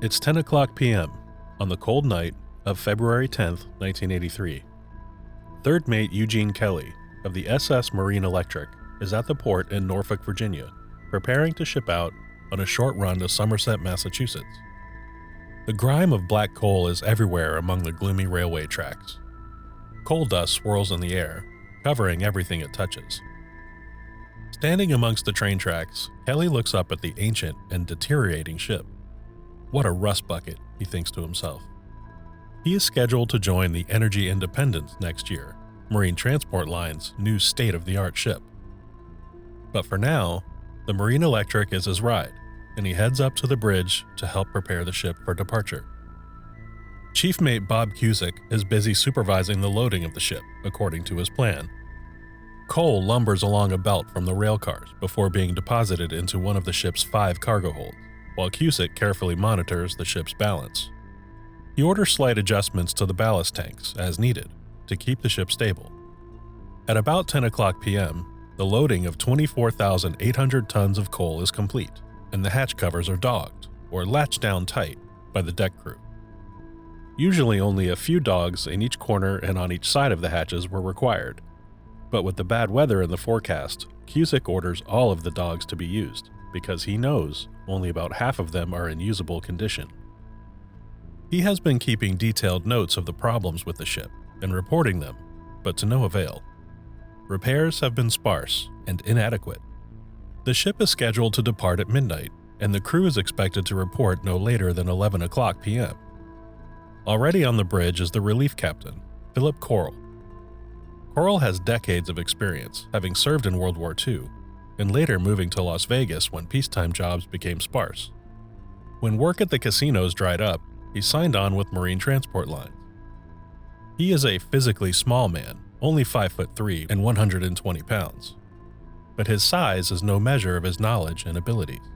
It's 10 o'clock p.m. on the cold night of February 10th, 1983. Third Mate Eugene Kelly of the SS Marine Electric is at the port in Norfolk, Virginia, preparing to ship out on a short run to Somerset, Massachusetts. The grime of black coal is everywhere among the gloomy railway tracks. Coal dust swirls in the air, covering everything it touches. Standing amongst the train tracks, Kelly looks up at the ancient and deteriorating ship. What a rust bucket, he thinks to himself. He is scheduled to join the Energy Independence next year, Marine Transport Line's new state-of-the-art ship. But for now, the Marine Electric is his ride, and he heads up to the bridge to help prepare the ship for departure. Chief Mate Bob Cusick is busy supervising the loading of the ship, according to his plan. Coal lumbers along a belt from the rail cars before being deposited into one of the ship's 5 cargo holds, while Cusick carefully monitors the ship's balance. He orders slight adjustments to the ballast tanks as needed to keep the ship stable. At about 10 o'clock p.m., the loading of 24,800 tons of coal is complete, and the hatch covers are dogged, or latched down tight, by the deck crew. Usually only a few dogs in each corner and on each side of the hatches were required, but with the bad weather in the forecast, Cusick orders all of the dogs to be used, because he knows only about half of them are in usable condition. He has been keeping detailed notes of the problems with the ship and reporting them, but to no avail. Repairs have been sparse and inadequate. The ship is scheduled to depart at midnight, and the crew is expected to report no later than 11 o'clock p.m. Already on the bridge is the relief captain, Philip Corll. Corll has decades of experience, having served in World War II, and later moving to Las Vegas when peacetime jobs became sparse. When work at the casinos dried up, he signed on with Marine Transport Lines. He is a physically small man, only 5'3" and 120 pounds. But his size is no measure of his knowledge and abilities.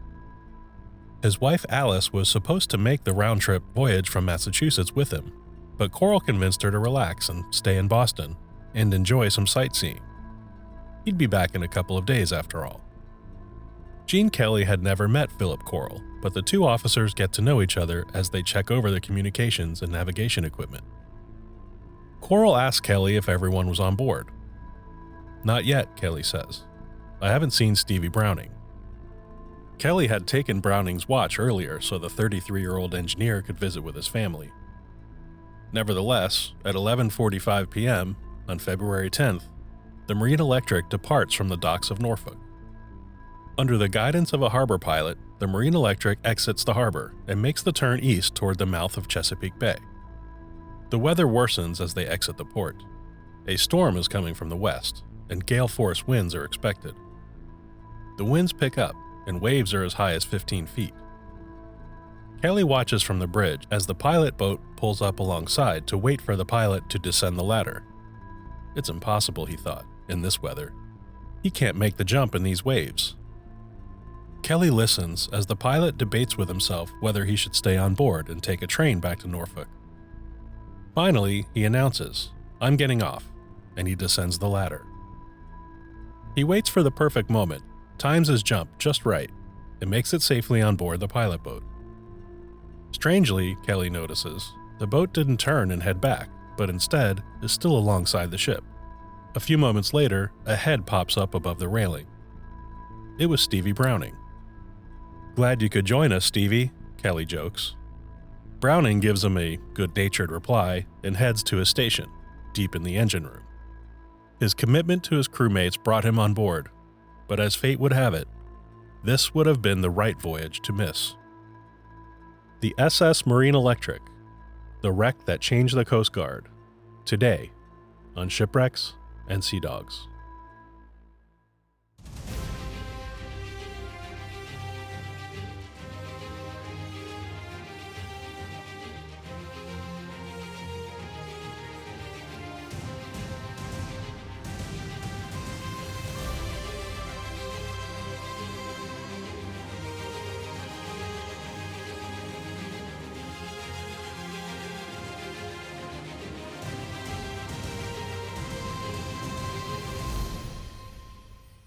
His wife Alice was supposed to make the round-trip voyage from Massachusetts with him, but Corll convinced her to relax and stay in Boston and enjoy some sightseeing. He'd be back in a couple of days after all. Gene Kelly had never met Philip Corll, but the two officers get to know each other as they check over the communications and navigation equipment. Corll asks Kelly if everyone was on board. "Not yet," Kelly says. "I haven't seen Stevie Browning." Kelly had taken Browning's watch earlier so the 33-year-old engineer could visit with his family. Nevertheless, at 11:45 p.m. on February 10th, the Marine Electric departs from the docks of Norfolk. Under the guidance of a harbor pilot, the Marine Electric exits the harbor and makes the turn east toward the mouth of Chesapeake Bay. The weather worsens as they exit the port. A storm is coming from the west, and gale-force winds are expected. The winds pick up, and waves are as high as 15 feet. Kelly watches from the bridge as the pilot boat pulls up alongside to wait for the pilot to descend the ladder. It's impossible, he thought, in this weather. He can't make the jump in these waves. Kelly listens as the pilot debates with himself whether he should stay on board and take a train back to Norfolk. Finally, he announces, "I'm getting off," and he descends the ladder. He waits for the perfect moment, times his jump just right, and makes it safely on board the pilot boat. Strangely, Kelly notices, the boat didn't turn and head back, but instead is still alongside the ship. A few moments later, a head pops up above the railing. It was Stevie Browning. "Glad you could join us, Stevie," Kelly jokes. Browning gives him a good-natured reply and heads to his station, deep in the engine room. His commitment to his crewmates brought him on board, but as fate would have it, this would have been the right voyage to miss. The SS Marine Electric, the wreck that changed the Coast Guard, today on Shipwrecks and Sea Dogs.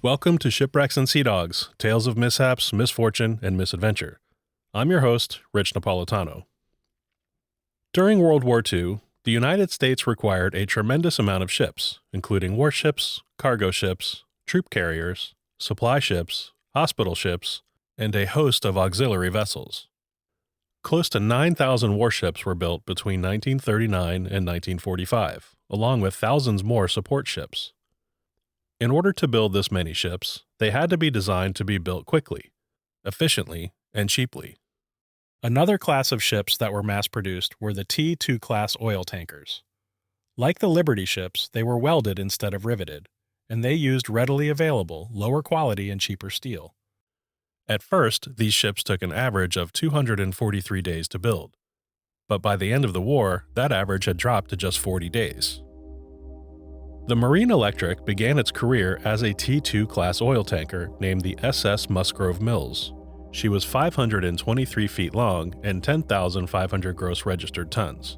Welcome to Shipwrecks and Sea Dogs, Tales of Mishaps, Misfortune, and Misadventure. I'm your host, Rich Napolitano. During World War II, the United States required a tremendous amount of ships, including warships, cargo ships, troop carriers, supply ships, hospital ships, and a host of auxiliary vessels. Close to 9,000 warships were built between 1939 and 1945, along with thousands more support ships. In order to build this many ships, they had to be designed to be built quickly, efficiently, and cheaply. Another class of ships that were mass-produced were the T2 class oil tankers. Like the Liberty ships, they were welded instead of riveted, and they used readily available, lower quality and cheaper steel. At first, these ships took an average of 243 days to build, but by the end of the war, that average had dropped to just 40 days. The Marine Electric began its career as a T2 class oil tanker named the SS Musgrove Mills. She was 523 feet long and 10,500 gross registered tons.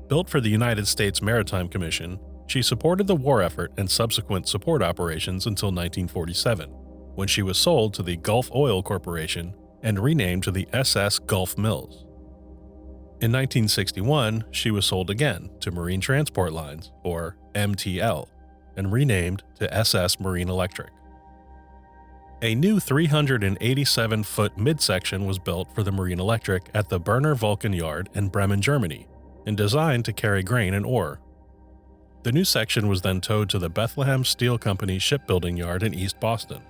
Built for the United States Maritime Commission, she supported the war effort and subsequent support operations until 1947, when she was sold to the Gulf Oil Corporation and renamed to the SS Gulf Mills. In 1961, she was sold again to Marine Transport Lines, or MTL, and renamed to SS Marine Electric. A new 387-foot midsection was built for the Marine Electric at the Berner Vulcan Yard in Bremen, Germany, and designed to carry grain and ore. The new section was then towed to the Bethlehem Steel Company shipbuilding yard in East Boston.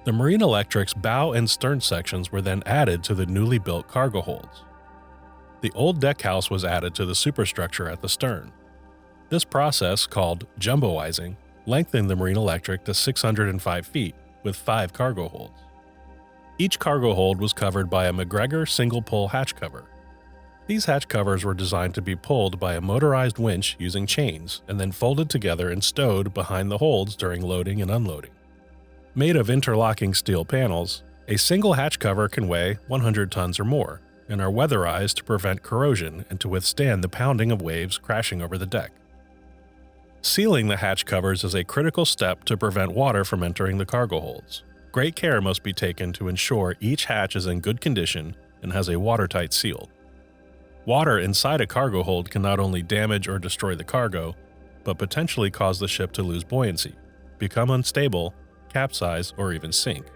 The Marine Electric's bow and stern sections were then added to the newly built cargo holds. The old deckhouse was added to the superstructure at the stern. This process, called jumboizing, lengthened the Marine Electric to 605 feet with 5 cargo holds. Each cargo hold was covered by a MacGregor single-pull hatch cover. These hatch covers were designed to be pulled by a motorized winch using chains and then folded together and stowed behind the holds during loading and unloading. Made of interlocking steel panels, a single hatch cover can weigh 100 tons or more and are weatherized to prevent corrosion and to withstand the pounding of waves crashing over the deck. Sealing the hatch covers is a critical step to prevent water from entering the cargo holds. Great care must be taken to ensure each hatch is in good condition and has a watertight seal. Water inside a cargo hold can not only damage or destroy the cargo, but potentially cause the ship to lose buoyancy, become unstable, capsize, or even sink.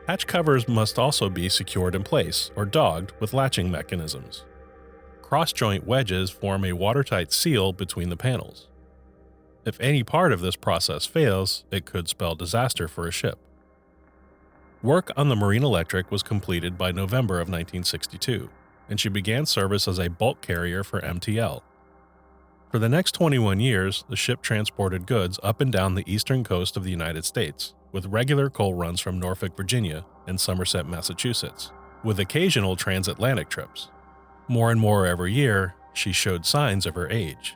Hatch covers must also be secured in place or dogged with latching mechanisms. Cross-joint wedges form a watertight seal between the panels. If any part of this process fails, it could spell disaster for a ship. Work on the Marine Electric was completed by November of 1962, and she began service as a bulk carrier for MTL. For the next 21 years, the ship transported goods up and down the eastern coast of the United States, with regular coal runs from Norfolk, Virginia, and Somerset, Massachusetts, with occasional transatlantic trips. More and more every year, she showed signs of her age.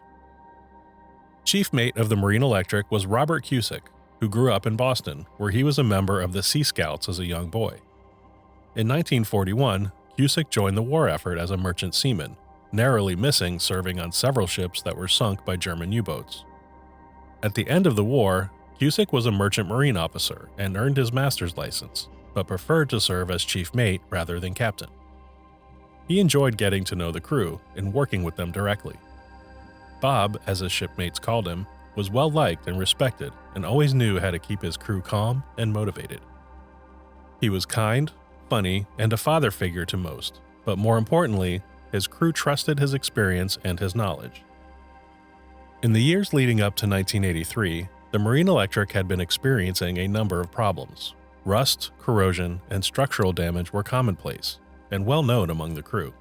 Chief mate of the Marine Electric was Robert Cusick, who grew up in Boston, where he was a member of the Sea Scouts as a young boy. In 1941, Cusick joined the war effort as a merchant seaman, narrowly missing serving on several ships that were sunk by German U-boats. At the end of the war, Cusick was a merchant marine officer and earned his master's license, but preferred to serve as chief mate rather than captain. He enjoyed getting to know the crew and working with them directly. Bob, as his shipmates called him, was well-liked and respected and always knew how to keep his crew calm and motivated. He was kind, funny, and a father figure to most, but more importantly, his crew trusted his experience and his knowledge. In the years leading up to 1983, the Marine Electric had been experiencing a number of problems. Rust, corrosion, and structural damage were commonplace, and well known among the crew.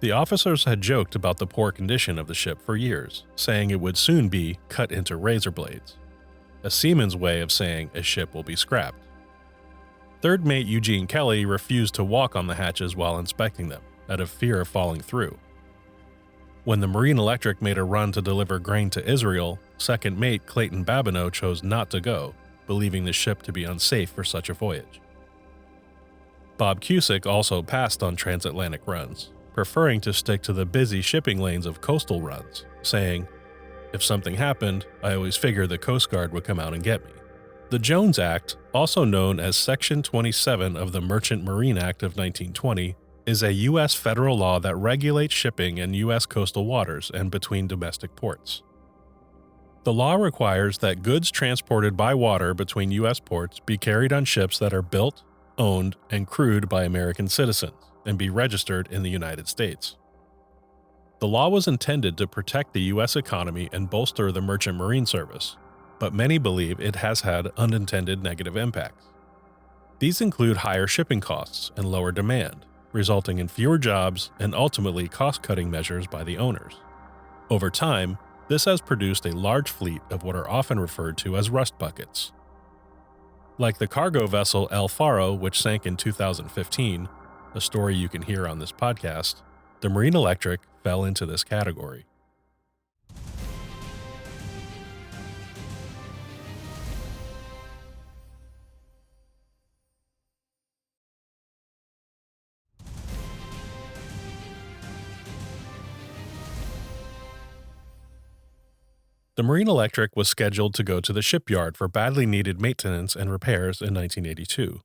The officers had joked about the poor condition of the ship for years, saying it would soon be cut into razor blades, a seaman's way of saying a ship will be scrapped. Third mate Eugene Kelly refused to walk on the hatches while inspecting them, out of fear of falling through. When the Marine Electric made a run to deliver grain to Israel, second mate Clayton Babineau chose not to go, believing the ship to be unsafe for such a voyage. Bob Cusick also passed on transatlantic runs, preferring to stick to the busy shipping lanes of coastal runs, saying, "If something happened, I always figured the Coast Guard would come out and get me." The Jones Act, also known as Section 27 of the Merchant Marine Act of 1920, is a U.S. federal law that regulates shipping in U.S. coastal waters and between domestic ports. The law requires that goods transported by water between U.S. ports be carried on ships that are built, owned, and crewed by American citizens and be registered in the United States. The law was intended to protect the U.S. economy and bolster the merchant marine service, but many believe it has had unintended negative impacts. These include higher shipping costs and lower demand, resulting in fewer jobs and ultimately cost-cutting measures by the owners. Over time, this has produced a large fleet of what are often referred to as rust buckets. Like the cargo vessel El Faro, which sank in 2015, a story you can hear on this podcast, the Marine Electric fell into this category. The Marine Electric was scheduled to go to the shipyard for badly needed maintenance and repairs in 1982.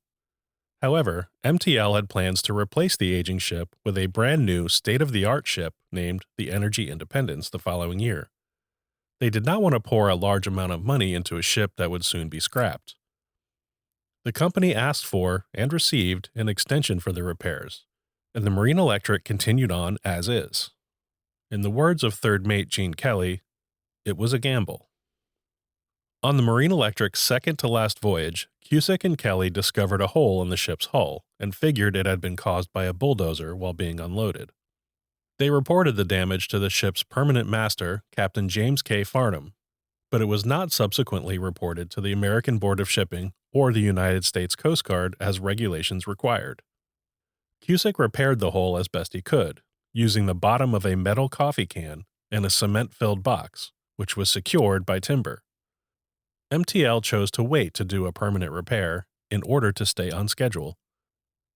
However, MTL had plans to replace the aging ship with a brand new state-of-the-art ship named the Energy Independence the following year. They did not want to pour a large amount of money into a ship that would soon be scrapped. The company asked for and received an extension for the repairs, and the Marine Electric continued on as is. In the words of third mate Gene Kelly, it was a gamble. On the Marine Electric's second-to-last voyage, Cusick and Kelly discovered a hole in the ship's hull and figured it had been caused by a bulldozer while being unloaded. They reported the damage to the ship's permanent master, Captain James K. Farnham, but it was not subsequently reported to the American Board of Shipping or the United States Coast Guard as regulations required. Cusick repaired the hole as best he could, using the bottom of a metal coffee can and a cement-filled box, which was secured by timber. MTL chose to wait to do a permanent repair in order to stay on schedule.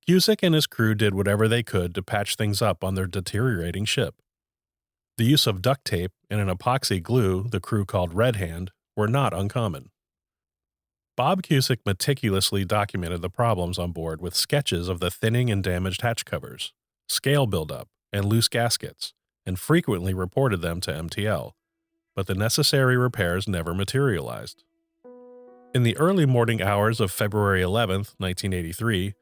Cusick and his crew did whatever they could to patch things up on their deteriorating ship. The use of duct tape and an epoxy glue the crew called Red Hand were not uncommon. Bob Cusick meticulously documented the problems on board with sketches of the thinning and damaged hatch covers, scale buildup, and loose gaskets, and frequently reported them to MTL, but the necessary repairs never materialized. In the early morning hours of February 11, 1983,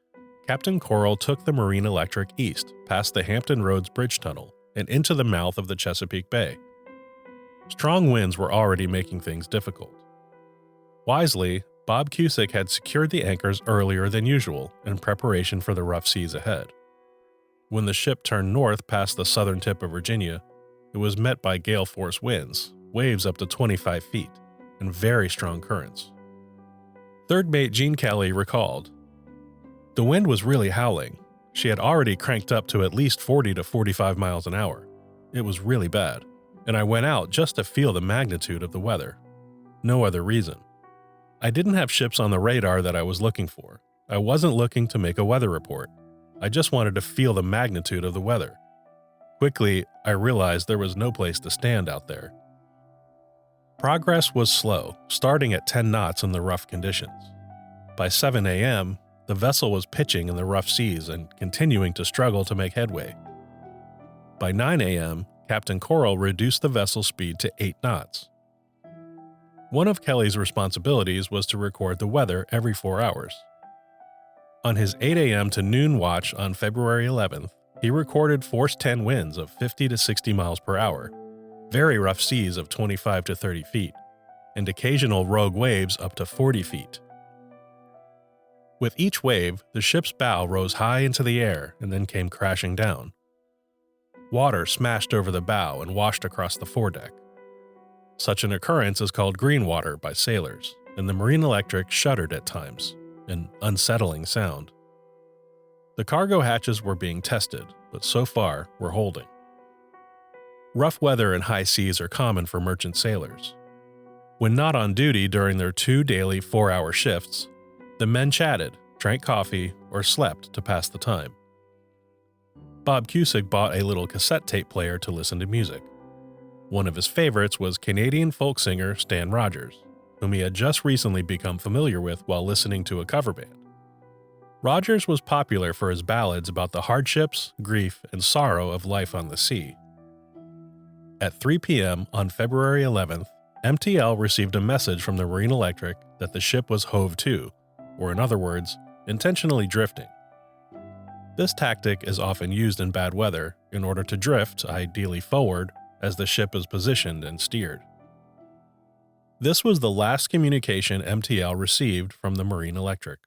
Captain Coral took the Marine Electric east past the Hampton Roads Bridge Tunnel and into the mouth of the Chesapeake Bay. Strong winds were already making things difficult. Wisely, Bob Cusick had secured the anchors earlier than usual in preparation for the rough seas ahead. When the ship turned north past the southern tip of Virginia, it was met by gale force winds, waves up to 25 feet, and very strong currents. Third mate Gene Kelly recalled, "The wind was really howling. She had already cranked up to at least 40 to 45 miles an hour. It was really bad, and I went out just to feel the magnitude of the weather. No other reason. I didn't have ships on the radar that I was looking for. I wasn't looking to make a weather report. I just wanted to feel the magnitude of the weather. Quickly, I realized there was no place to stand out there." Progress was slow, starting at 10 knots in the rough conditions. By 7 a.m., the vessel was pitching in the rough seas and continuing to struggle to make headway. By 9 a.m., Captain Coral reduced the vessel's speed to 8 knots. One of Kelly's responsibilities was to record the weather every 4 hours. On his 8 a.m. to noon watch on February 11th, he recorded force 10 winds of 50 to 60 miles per hour, very rough seas of 25 to 30 feet, and occasional rogue waves up to 40 feet. With each wave, the ship's bow rose high into the air and then came crashing down. Water smashed over the bow and washed across the foredeck. Such an occurrence is called green water by sailors, and the Marine Electric shuddered at times, an unsettling sound. The cargo hatches were being tested, but so far were holding. Rough weather and high seas are common for merchant sailors. When not on duty during their 2 daily 4-hour shifts, the men chatted, drank coffee, or slept to pass the time. Bob Cusick bought a little cassette tape player to listen to music. One of his favorites was Canadian folk singer Stan Rogers. whom he had just recently become familiar with while listening to a cover band. Rogers was popular for his ballads about the hardships, grief, and sorrow of life on the sea. At 3 p.m. on February 11th, MTL received a message from the Marine Electric that the ship was hove to, or in other words, intentionally drifting. This tactic is often used in bad weather in order to drift, ideally forward, as the ship is positioned and steered. This was the last communication MTL received from the Marine Electric.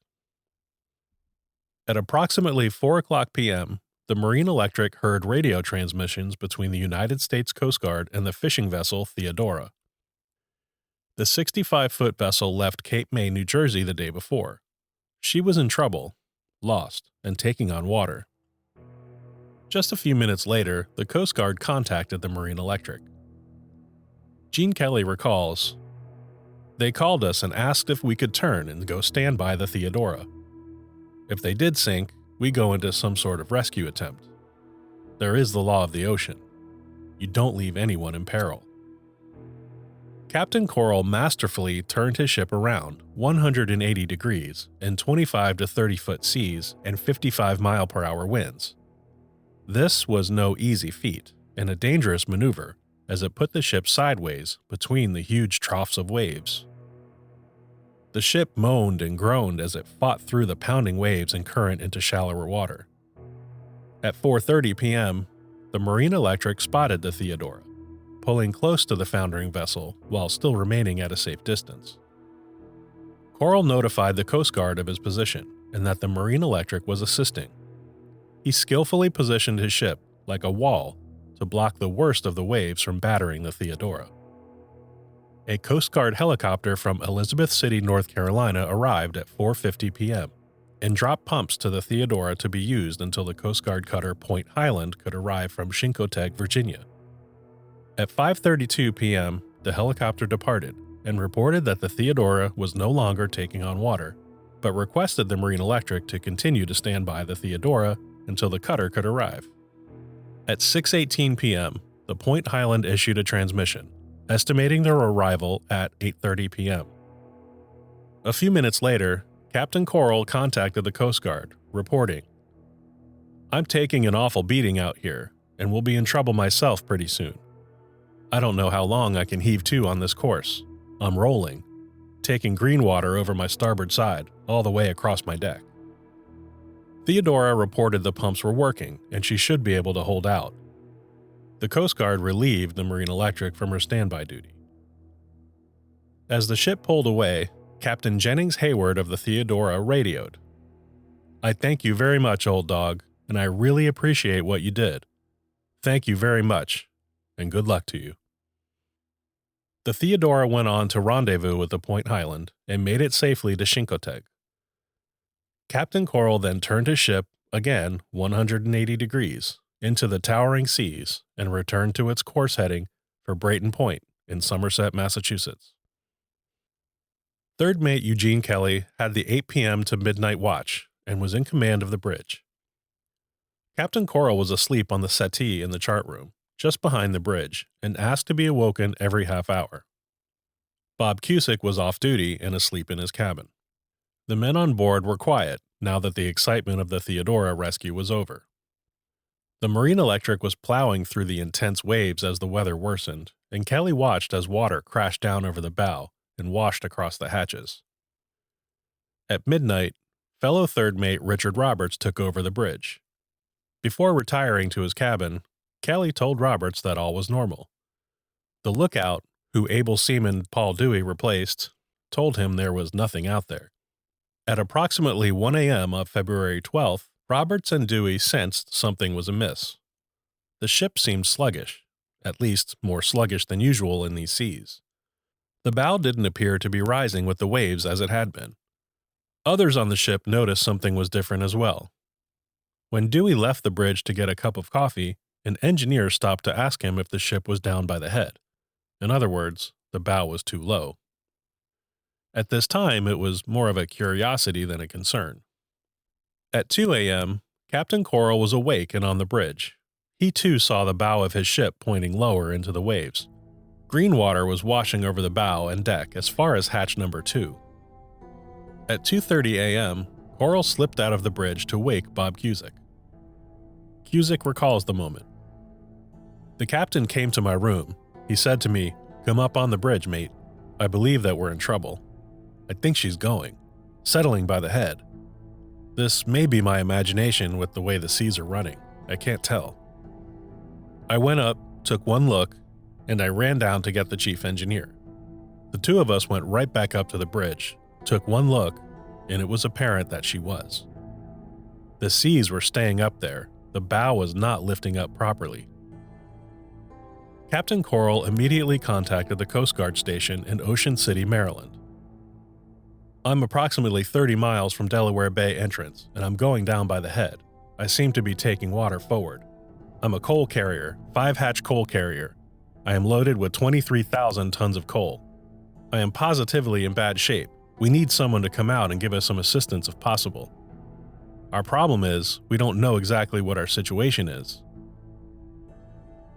At approximately 4:00 p.m., the Marine Electric heard radio transmissions between the United States Coast Guard and the fishing vessel Theodora. The 65-foot vessel left Cape May, New Jersey the day before. She was in trouble, lost, and taking on water. Just a few minutes later, the Coast Guard contacted the Marine Electric. Gene Kelly recalls, "They called us and asked if we could turn and go stand by the Theodora. If they did sink, we go into some sort of rescue attempt. There is the law of the ocean. You don't leave anyone in peril." Captain Coral masterfully turned his ship around 180 degrees in 25 to 30-foot seas and 55-mile-per-hour winds. This was no easy feat, and a dangerous maneuver, as it put the ship sideways between the huge troughs of waves. The ship moaned and groaned as it fought through the pounding waves and current into shallower water. At 4:30 p.m., the Marine Electric spotted the Theodora, pulling close to the foundering vessel while still remaining at a safe distance. Coral notified the Coast Guard of his position and that the Marine Electric was assisting. He skillfully positioned his ship like a wall to block the worst of the waves from battering the Theodora. A Coast Guard helicopter from Elizabeth City, North Carolina arrived at 4:50 p.m. and dropped pumps to the Theodora to be used until the Coast Guard cutter Point Highland could arrive from Chincoteague, Virginia. At 5:32 p.m., the helicopter departed and reported that the Theodora was no longer taking on water, but requested the Marine Electric to continue to stand by the Theodora until the cutter could arrive. At 6:18 p.m., the Point Highland issued a transmission, estimating their arrival at 8:30 p.m. A few minutes later, Captain Coral contacted the Coast Guard, reporting, "I'm taking an awful beating out here, and will be in trouble myself pretty soon. I don't know how long I can heave to on this course. I'm rolling, taking green water over my starboard side, all the way across my deck." Theodora reported the pumps were working, and she should be able to hold out. The Coast Guard relieved the Marine Electric from her standby duty. As the ship pulled away, Captain Jennings Hayward of the Theodora radioed, "I thank you very much, old dog, and I really appreciate what you did. Thank you very much, and good luck to you." The Theodora went on to rendezvous with the Point Highland and made it safely to Chincoteague. Captain Coral then turned his ship, again 180 degrees, into the towering seas and returned to its course heading for Brayton Point in Somerset, Massachusetts. Third Mate Eugene Kelly had the 8 p.m. to midnight watch and was in command of the bridge. Captain Coral was asleep on the settee in the chart room, just behind the bridge, and asked to be awoken every half hour. Bob Cusick was off duty and asleep in his cabin. The men on board were quiet now that the excitement of the Theodora rescue was over. The Marine Electric was plowing through the intense waves as the weather worsened, and Kelly watched as water crashed down over the bow and washed across the hatches. At midnight, fellow third mate Richard Roberts took over the bridge. Before retiring to his cabin, Kelly told Roberts that all was normal. The lookout, who able seaman Paul Dewey replaced, told him there was nothing out there. At approximately 1 a.m. of February 12th, Roberts and Dewey sensed something was amiss. The ship seemed sluggish, at least more sluggish than usual in these seas. The bow didn't appear to be rising with the waves as it had been. Others on the ship noticed something was different as well. When Dewey left the bridge to get a cup of coffee, an engineer stopped to ask him if the ship was down by the head. In other words, the bow was too low. At this time, it was more of a curiosity than a concern. At 2 a.m., Captain Coral was awake and on the bridge. He too saw the bow of his ship pointing lower into the waves. Green water was washing over the bow and deck as far as hatch number 2. At 2:30 a.m., Coral slipped out of the bridge to wake Bob Cusick. Cusick recalls the moment. "The captain came to my room. He said to me, 'Come up on the bridge, mate. I believe that we're in trouble. I think she's going, settling by the head. This may be my imagination with the way the seas are running. I can't tell.' I went up, took one look, and I ran down to get the chief engineer. The two of us went right back up to the bridge, took one look, and it was apparent that she was. The seas were staying up there. The bow was not lifting up properly." Captain Coral immediately contacted the Coast Guard station in Ocean City, Maryland. "I'm approximately 30 miles from Delaware Bay entrance, and I'm going down by the head. I seem to be taking water forward. I'm a coal carrier, 5-hatch coal carrier. I am loaded with 23,000 tons of coal. I am positively in bad shape. We need someone to come out and give us some assistance if possible. Our problem is, we don't know exactly what our situation is."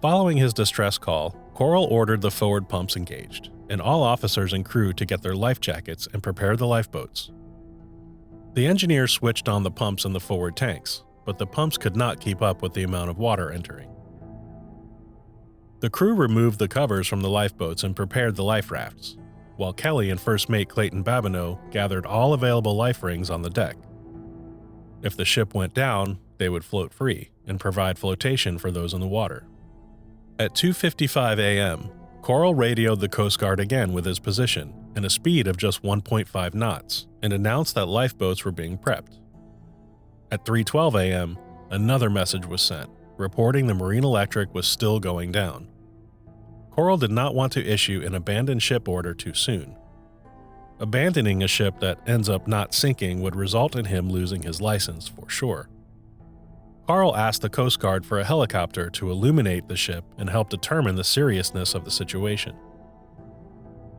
Following his distress call, Coral ordered the forward pumps engaged, and all officers and crew to get their life jackets and prepare the lifeboats. The engineer switched on the pumps in the forward tanks, but the pumps could not keep up with the amount of water entering. The crew removed the covers from the lifeboats and prepared the life rafts, while Kelly and First Mate Clayton Babineau gathered all available life rings on the deck. If the ship went down, they would float free and provide flotation for those in the water. At 2:55 a.m., Coral radioed the Coast Guard again with his position and a speed of just 1.5 knots and announced that lifeboats were being prepped. At 3:12 a.m., another message was sent, reporting the Marine Electric was still going down. Coral did not want to issue an abandoned ship order too soon. Abandoning a ship that ends up not sinking would result in him losing his license for sure. Coral asked the Coast Guard for a helicopter to illuminate the ship and help determine the seriousness of the situation.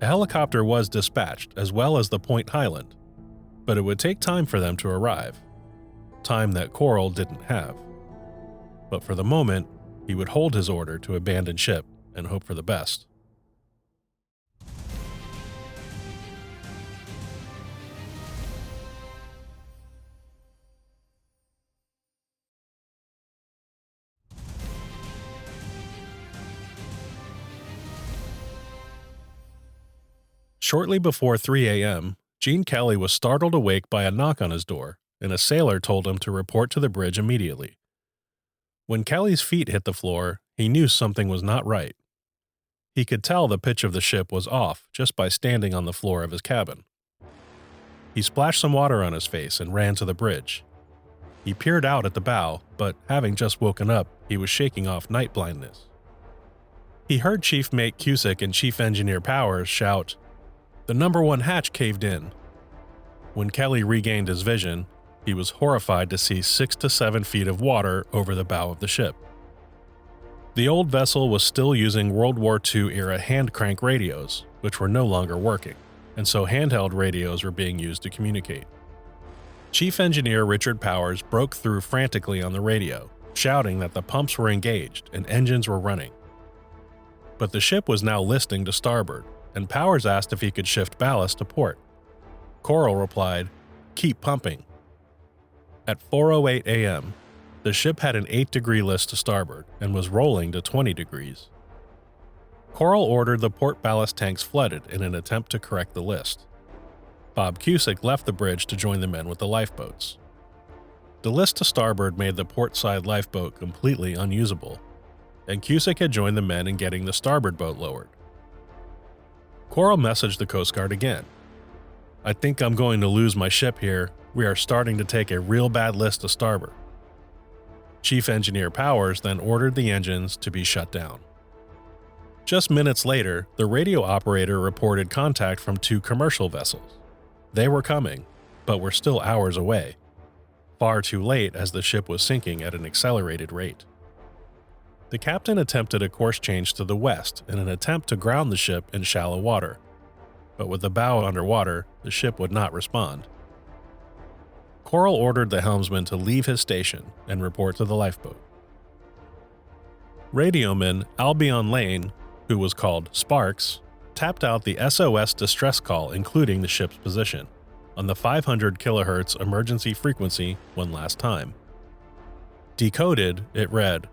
A helicopter was dispatched, as well as the Point Highland, but it would take time for them to arrive, time that Coral didn't have. But for the moment, he would hold his order to abandon ship and hope for the best. Shortly before 3 a.m., Gene Kelly was startled awake by a knock on his door, and a sailor told him to report to the bridge immediately. When Kelly's feet hit the floor, he knew something was not right. He could tell the pitch of the ship was off just by standing on the floor of his cabin. He splashed some water on his face and ran to the bridge. He peered out at the bow, but having just woken up, he was shaking off night blindness. He heard Chief Mate Cusick and Chief Engineer Powers shout, "The number 1 hatch caved in." When Kelly regained his vision, he was horrified to see 6 to 7 feet of water over the bow of the ship. The old vessel was still using World War II-era hand-crank radios, which were no longer working, and so handheld radios were being used to communicate. Chief Engineer Richard Powers broke through frantically on the radio, shouting that the pumps were engaged and engines were running. But the ship was now listing to starboard, and Powers asked if he could shift ballast to port. Coral replied, "Keep pumping." At 4:08 a.m., the ship had an 8-degree list to starboard and was rolling to 20 degrees. Coral ordered the port ballast tanks flooded in an attempt to correct the list. Bob Cusick left the bridge to join the men with the lifeboats. The list to starboard made the port side lifeboat completely unusable, and Cusick had joined the men in getting the starboard boat lowered. Coral messaged the Coast Guard again. "I think I'm going to lose my ship here. We are starting to take a real bad list to starboard." Chief Engineer Powers then ordered the engines to be shut down. Just minutes later, the radio operator reported contact from 2 commercial vessels. They were coming, but were still hours away, far too late as the ship was sinking at an accelerated rate. The captain attempted a course change to the west in an attempt to ground the ship in shallow water, but with the bow underwater, the ship would not respond. Coral ordered the helmsman to leave his station and report to the lifeboat. Radioman Albion Lane who was called Sparks, tapped out the SOS distress call including the ship's position on the 500 kHz emergency frequency one last time. Decoded, it read,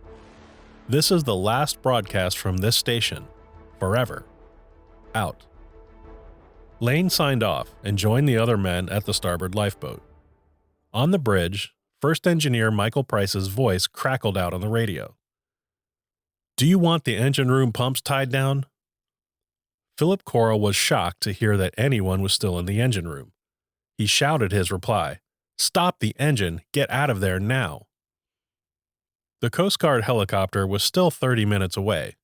"This is the last broadcast from this station. Forever. Out." Lane signed off and joined the other men at the starboard lifeboat. On the bridge, First Engineer Michael Price's voice crackled out on the radio. "Do you want the engine room pumps tied down?" Philip Corll was shocked to hear that anyone was still in the engine room. He shouted his reply, "Stop the engine! Get out of there now!" The Coast Guard helicopter was still 30 minutes away,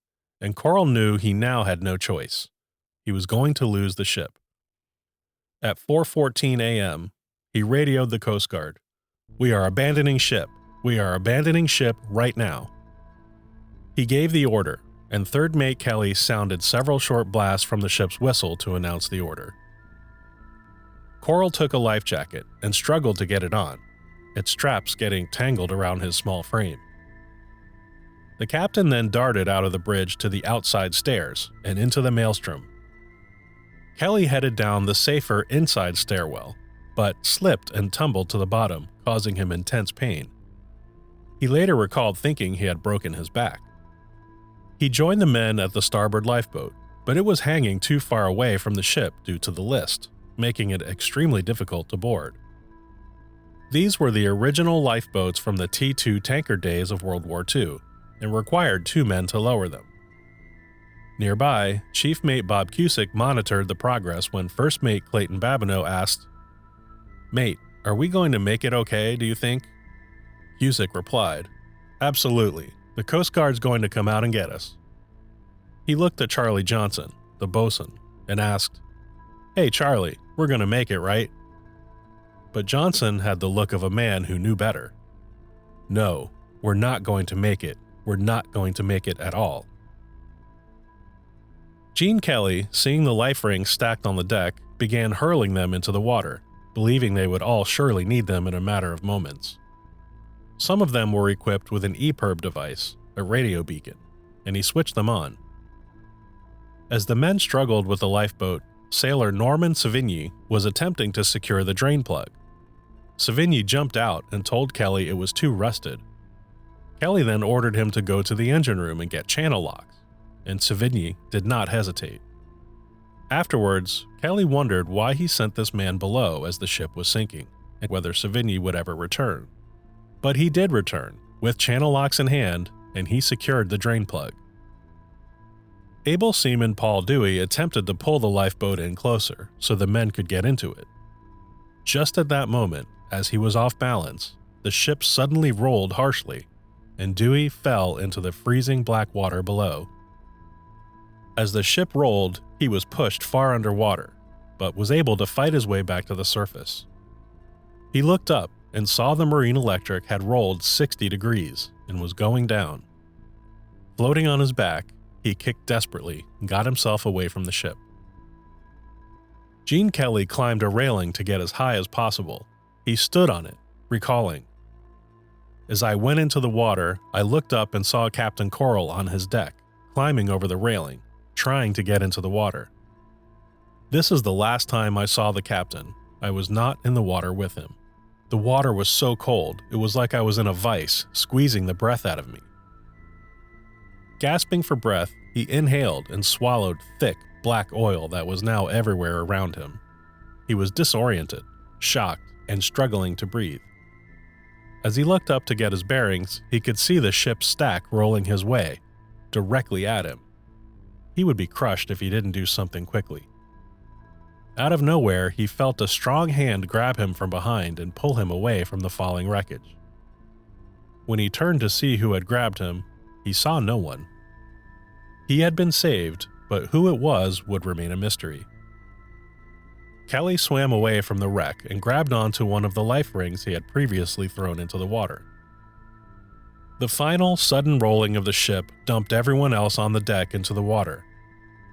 and Corll knew he now had no choice. He was going to lose the ship. At 4:14 a.m., he radioed the Coast Guard. "We are abandoning ship. We are abandoning ship right now." He gave the order, and Third Mate Kelly sounded several short blasts from the ship's whistle to announce the order. Corll took a life jacket and struggled to get it on, its straps getting tangled around his small frame. The captain then darted out of the bridge to the outside stairs and into the maelstrom. Kelly headed down the safer inside stairwell, but slipped and tumbled to the bottom, causing him intense pain. He later recalled thinking he had broken his back. He joined the men at the starboard lifeboat, but it was hanging too far away from the ship due to the list, making it extremely difficult to board. These were the original lifeboats from the T2 tanker days of World War II, and required 2 men to lower them. Nearby, Chief Mate Bob Cusick monitored the progress when First Mate Clayton Babineau asked, "Mate, are we going to make it okay, do you think?" Cusick replied, "Absolutely. The Coast Guard's going to come out and get us." He looked at Charlie Johnson, the bosun, and asked, "Hey Charlie, we're going to make it, right?" But Johnson had the look of a man who knew better. "No, we're not going to make it. We're not going to make it at all." Gene Kelly, seeing the life rings stacked on the deck, began hurling them into the water, believing they would all surely need them in a matter of moments. Some of them were equipped with an EPIRB device, a radio beacon, and he switched them on. As the men struggled with the lifeboat, sailor Norman Savigny was attempting to secure the drain plug. Savigny jumped out and told Kelly it was too rusted. Kelly then ordered him to go to the engine room and get channel locks, and Savigny did not hesitate. Afterwards, Kelly wondered why he sent this man below as the ship was sinking, and whether Savigny would ever return. But he did return, with channel locks in hand, and he secured the drain plug. Able seaman Paul Dewey attempted to pull the lifeboat in closer so the men could get into it. Just at that moment, as he was off balance, the ship suddenly rolled harshly, and Dewey fell into the freezing black water below. As the ship rolled, he was pushed far underwater, but was able to fight his way back to the surface. He looked up and saw the Marine Electric had rolled 60 degrees and was going down. Floating on his back, he kicked desperately and got himself away from the ship. Gene Kelly climbed a railing to get as high as possible. He stood on it, recalling, "As I went into the water, I looked up and saw Captain Corll on his deck, climbing over the railing, trying to get into the water. This is the last time I saw the captain. I was not in the water with him. The water was so cold, it was like I was in a vice, squeezing the breath out of me." Gasping for breath, he inhaled and swallowed thick, black oil that was now everywhere around him. He was disoriented, shocked, and struggling to breathe. As he looked up to get his bearings, he could see the ship's stack rolling his way, directly at him. He would be crushed if he didn't do something quickly. Out of nowhere, he felt a strong hand grab him from behind and pull him away from the falling wreckage. When he turned to see who had grabbed him, he saw no one. He had been saved, but who it was would remain a mystery. Kelly swam away from the wreck and grabbed onto one of the life rings he had previously thrown into the water. The final, sudden rolling of the ship dumped everyone else on the deck into the water.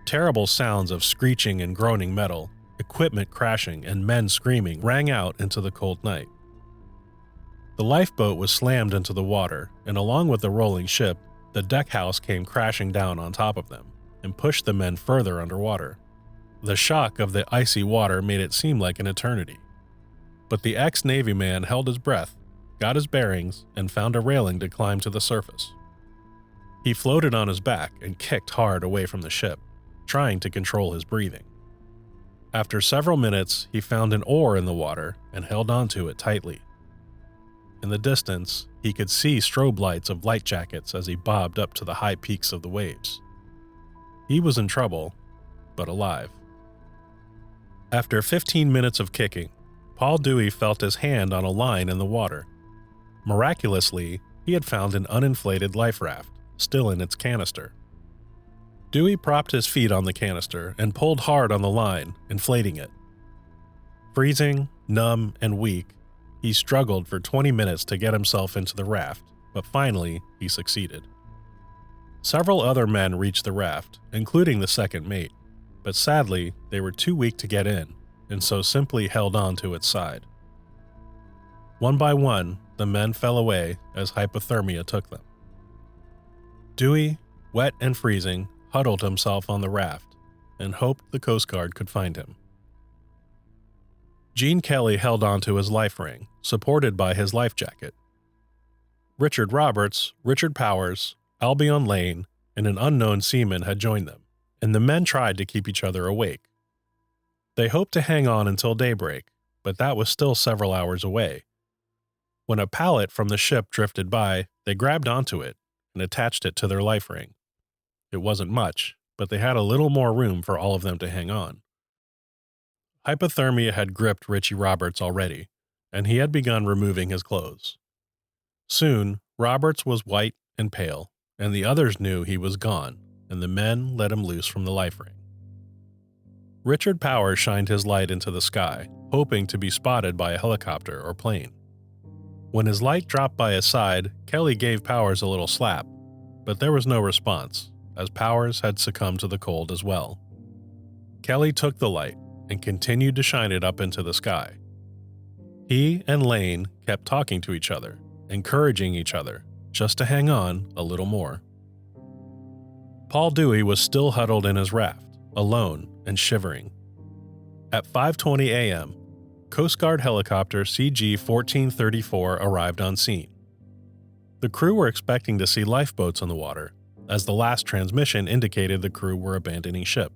Terrible sounds of screeching and groaning metal, equipment crashing, and men screaming rang out into the cold night. The lifeboat was slammed into the water, and along with the rolling ship, the deck house came crashing down on top of them, and pushed the men further underwater. The shock of the icy water made it seem like an eternity. But the ex-Navy man held his breath, got his bearings, and found a railing to climb to the surface. He floated on his back and kicked hard away from the ship, trying to control his breathing. After several minutes, he found an oar in the water and held onto it tightly. In the distance, he could see strobe lights of light jackets as he bobbed up to the high peaks of the waves. He was in trouble, but alive. After 15 minutes of kicking, Paul Dewey felt his hand on a line in the water. Miraculously, he had found an uninflated life raft, still in its canister. Dewey propped his feet on the canister and pulled hard on the line, inflating it. Freezing, numb, and weak, he struggled for 20 minutes to get himself into the raft, but finally he succeeded. Several other men reached the raft, including the second mate, but sadly they were too weak to get in, and so simply held on to its side. One by one, the men fell away as hypothermia took them. Dewey, wet and freezing, huddled himself on the raft and hoped the Coast Guard could find him. Gene Kelly held onto his life ring, supported by his life jacket. Richard Roberts, Richard Powers, Albion Lane, and an unknown seaman had joined them, and the men tried to keep each other awake. They hoped to hang on until daybreak, but that was still several hours away. When a pallet from the ship drifted by, they grabbed onto it and attached it to their life ring. It wasn't much, but they had a little more room for all of them to hang on. Hypothermia had gripped Richie Roberts already, and he had begun removing his clothes. Soon, Roberts was white and pale, and the others knew he was gone, and the men let him loose from the life ring. Richard Powers shined his light into the sky, hoping to be spotted by a helicopter or plane. When his light dropped by his side, Kelly gave Powers a little slap, but there was no response, as Powers had succumbed to the cold as well. Kelly took the light and continued to shine it up into the sky. He and Lane kept talking to each other, encouraging each other, just to hang on a little more. Paul Dewey was still huddled in his raft, alone and shivering. At 5:20 a.m., Coast Guard helicopter CG-1434 arrived on scene. The crew were expecting to see lifeboats on the water, as the last transmission indicated the crew were abandoning ship.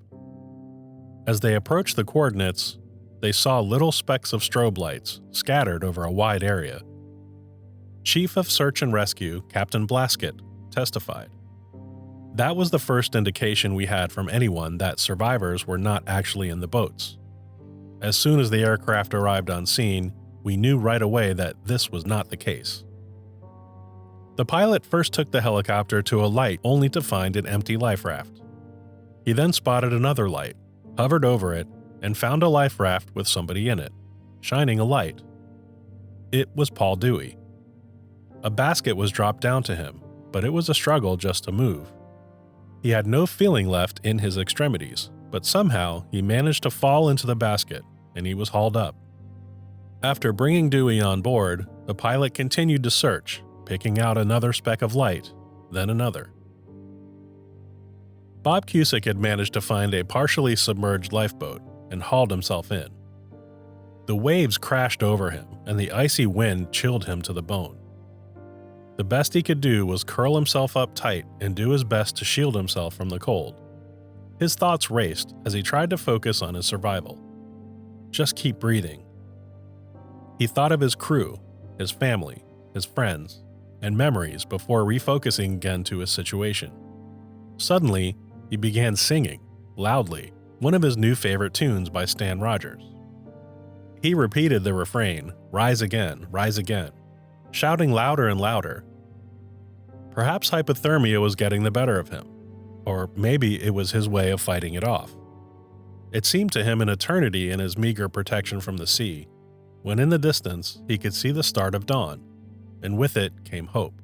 As they approached the coordinates, they saw little specks of strobe lights scattered over a wide area. Chief of Search and Rescue, Captain Blaskett, testified. That was the first indication we had from anyone that survivors were not actually in the boats. As soon as the aircraft arrived on scene, we knew right away that this was not the case. The pilot first took the helicopter to a light only to find an empty life raft. He then spotted another light, hovered over it, and found a life raft with somebody in it, shining a light. It was Paul Dewey. A basket was dropped down to him, but it was a struggle just to move. He had no feeling left in his extremities, but somehow he managed to fall into the basket, and he was hauled up. After bringing Dewey on board, the pilot continued to search, picking out another speck of light, then another. Bob Cusick had managed to find a partially submerged lifeboat and hauled himself in. The waves crashed over him, and the icy wind chilled him to the bone. The best he could do was curl himself up tight and do his best to shield himself from the cold. His thoughts raced as he tried to focus on his survival. Just keep breathing. He thought of his crew, his family, his friends, and memories before refocusing again to his situation. Suddenly, he began singing, loudly, one of his new favorite tunes by Stan Rogers. He repeated the refrain, rise again," shouting louder and louder. Perhaps hypothermia was getting the better of him, or maybe it was his way of fighting it off. It seemed to him an eternity in his meager protection from the sea, when in the distance he could see the start of dawn, and with it came hope.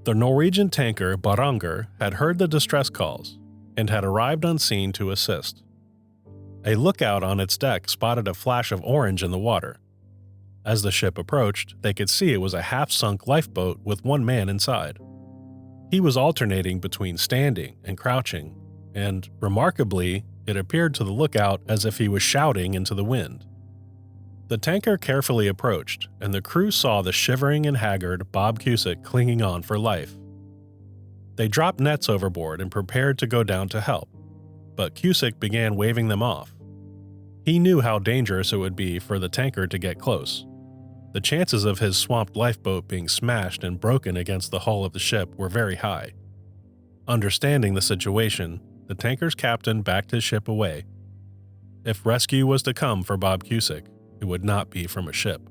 The Norwegian tanker Baranger had heard the distress calls and had arrived on scene to assist. A lookout on its deck spotted a flash of orange in the water. As the ship approached, they could see it was a half-sunk lifeboat with one man inside. He was alternating between standing and crouching, and, remarkably, it appeared to the lookout as if he was shouting into the wind. The tanker carefully approached, and the crew saw the shivering and haggard Bob Cusick clinging on for life. They dropped nets overboard and prepared to go down to help, but Cusick began waving them off. He knew how dangerous it would be for the tanker to get close. The chances of his swamped lifeboat being smashed and broken against the hull of the ship were very high. Understanding the situation, the tanker's captain backed his ship away. If rescue was to come for Bob Cusick, it would not be from a ship.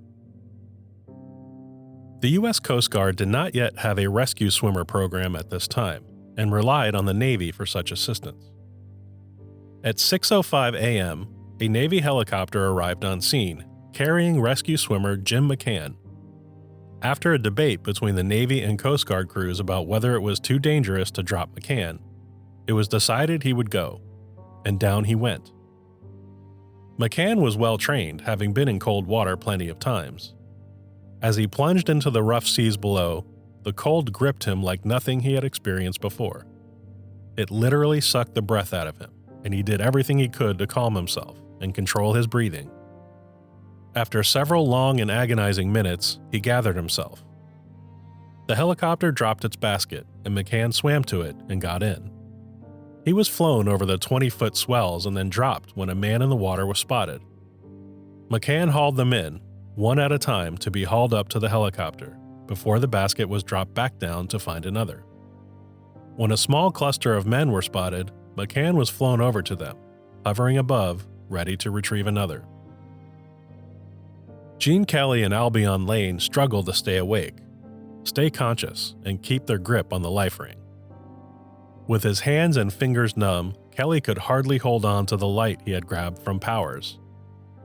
The U.S. Coast Guard did not yet have a rescue swimmer program at this time, and relied on the Navy for such assistance. At 6:05 a.m., a Navy helicopter arrived on scene, carrying rescue swimmer Jim McCann. After a debate between the Navy and Coast Guard crews about whether it was too dangerous to drop McCann, it was decided he would go, and down he went. McCann was well trained, having been in cold water plenty of times. As he plunged into the rough seas below, the cold gripped him like nothing he had experienced before. It literally sucked the breath out of him, and he did everything he could to calm himself and control his breathing. After several long and agonizing minutes, he gathered himself. The helicopter dropped its basket, and McCann swam to it and got in. He was flown over the 20-foot swells and then dropped when a man in the water was spotted. McCann hauled them in, one at a time, to be hauled up to the helicopter, before the basket was dropped back down to find another. When a small cluster of men were spotted, McCann was flown over to them, hovering above, ready to retrieve another. Gene Kelly and Albion Lane struggled to stay awake, stay conscious, and keep their grip on the life ring. With his hands and fingers numb, Kelly could hardly hold on to the light he had grabbed from Powers.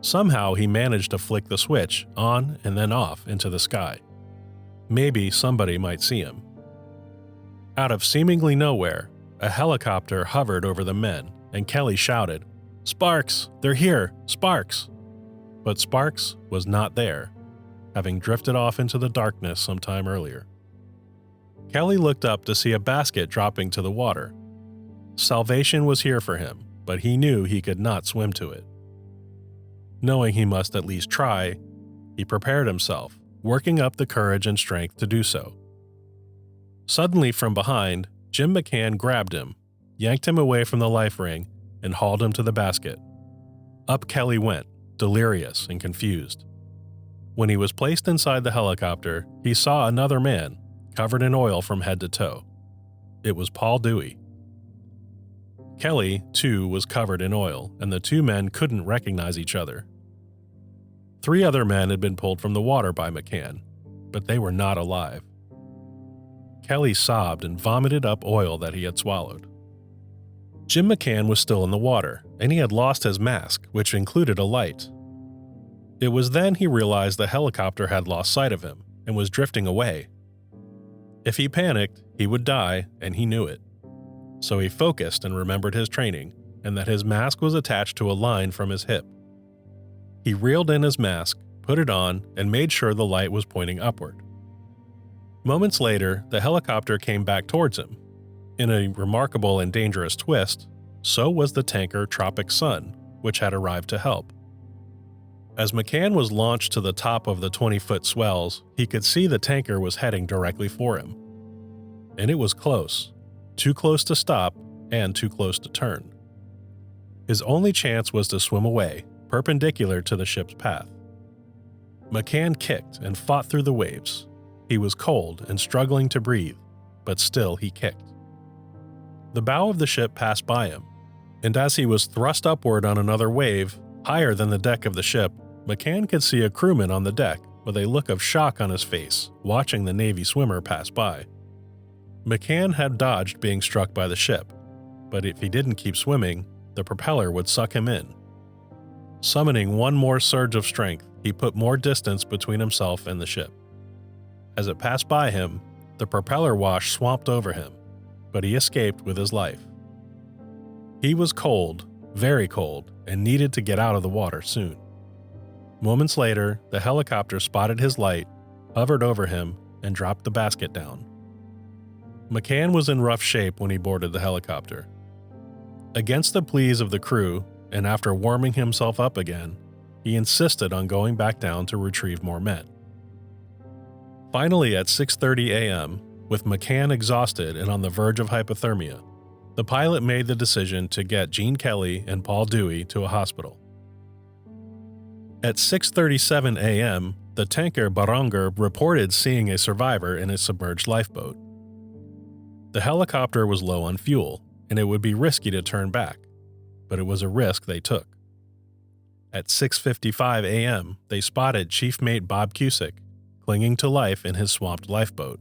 Somehow he managed to flick the switch on and then off into the sky. Maybe somebody might see him. Out of seemingly nowhere, a helicopter hovered over the men, and Kelly shouted, "Sparks! They're here! Sparks!" But Sparks was not there, having drifted off into the darkness some time earlier. Kelly looked up to see a basket dropping to the water. Salvation was here for him, but he knew he could not swim to it. Knowing he must at least try, he prepared himself, working up the courage and strength to do so. Suddenly from behind, Jim McCann grabbed him, yanked him away from the life ring, and hauled him to the basket. Up Kelly went, delirious and confused. When he was placed inside the helicopter, he saw another man, covered in oil from head to toe. It was Paul Dewey. Kelly, too, was covered in oil, and the two men couldn't recognize each other. 3 other men had been pulled from the water by McCann, but they were not alive. Kelly sobbed and vomited up oil that he had swallowed. Jim McCann was still in the water, and he had lost his mask, which included a light. It was then he realized the helicopter had lost sight of him and was drifting away. If he panicked, he would die, and he knew it. So he focused and remembered his training, and that his mask was attached to a line from his hip. He reeled in his mask, put it on, and made sure the light was pointing upward. Moments later, the helicopter came back towards him. In a remarkable and dangerous twist, so was the tanker Tropic Sun, which had arrived to help. As McCann was launched to the top of the 20-foot swells, he could see the tanker was heading directly for him. And it was close. Too close to stop, and too close to turn. His only chance was to swim away, perpendicular to the ship's path. McCann kicked and fought through the waves. He was cold and struggling to breathe, but still he kicked. The bow of the ship passed by him, and as he was thrust upward on another wave, higher than the deck of the ship, McCann could see a crewman on the deck with a look of shock on his face, watching the Navy swimmer pass by. McCann had dodged being struck by the ship, but if he didn't keep swimming, the propeller would suck him in. Summoning one more surge of strength, he put more distance between himself and the ship. As it passed by him, the propeller wash swamped over him, but he escaped with his life. He was cold, very cold, and needed to get out of the water soon. Moments later, the helicopter spotted his light, hovered over him, and dropped the basket down. McCann was in rough shape when he boarded the helicopter. Against the pleas of the crew, and after warming himself up again, he insisted on going back down to retrieve more men. Finally, at 6:30 a.m., with McCann exhausted and on the verge of hypothermia, the pilot made the decision to get Gene Kelly and Paul Dewey to a hospital. At 6:37 a.m., the tanker Baranger reported seeing a survivor in a submerged lifeboat. The helicopter was low on fuel, and it would be risky to turn back, but it was a risk they took. At 6:55 a.m., they spotted Chief Mate Bob Cusick clinging to life in his swamped lifeboat.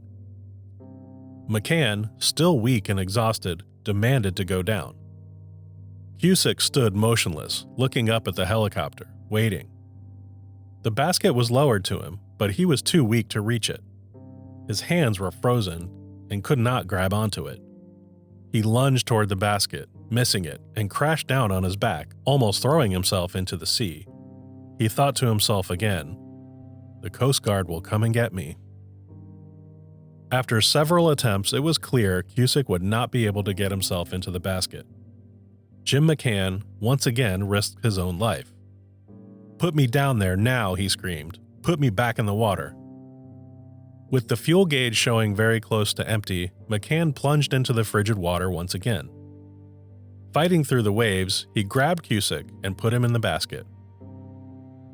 McCann, still weak and exhausted, demanded to go down. Cusick stood motionless, looking up at the helicopter, waiting. The basket was lowered to him, but he was too weak to reach it. His hands were frozen and could not grab onto it. He lunged toward the basket, missing it, and crashed down on his back, almost throwing himself into the sea. He thought to himself again, "The Coast Guard will come and get me." After several attempts, it was clear Cusick would not be able to get himself into the basket. Jim McCann once again risked his own life. "Put me down there now," he screamed. "Put me back in the water." With the fuel gauge showing very close to empty, McCann plunged into the frigid water once again. Fighting through the waves, he grabbed Cusick and put him in the basket.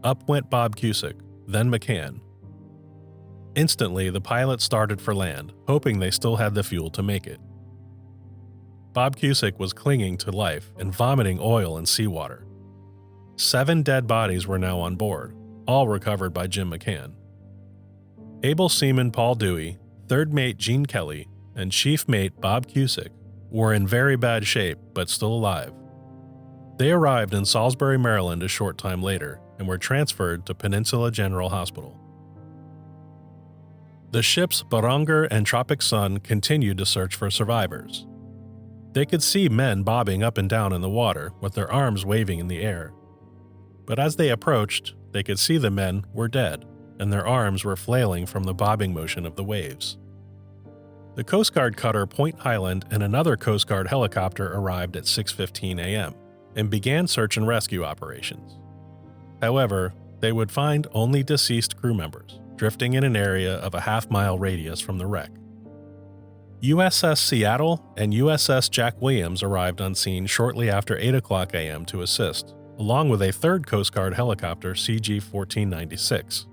Up went Bob Cusick, then McCann. Instantly, the pilot started for land, hoping they still had the fuel to make it. Bob Cusick was clinging to life and vomiting oil and seawater. 7 dead bodies were now on board, all recovered by Jim McCann. Able seaman Paul Dewey, third mate Gene Kelly, and chief mate Bob Cusick were in very bad shape but still alive. They arrived in Salisbury, Maryland a short time later and were transferred to Peninsula General Hospital. The ships Baranger and Tropic Sun continued to search for survivors. They could see men bobbing up and down in the water with their arms waving in the air. But as they approached, they could see the men were dead, and their arms were flailing from the bobbing motion of the waves. The Coast Guard cutter Point Highland and another Coast Guard helicopter arrived at 6:15 a.m. and began search and rescue operations. However, they would find only deceased crew members, drifting in an area of a half-mile radius from the wreck. USS Seattle and USS Jack Williams arrived on scene shortly after 8 o'clock a.m. to assist, along with a third Coast Guard helicopter CG-1496.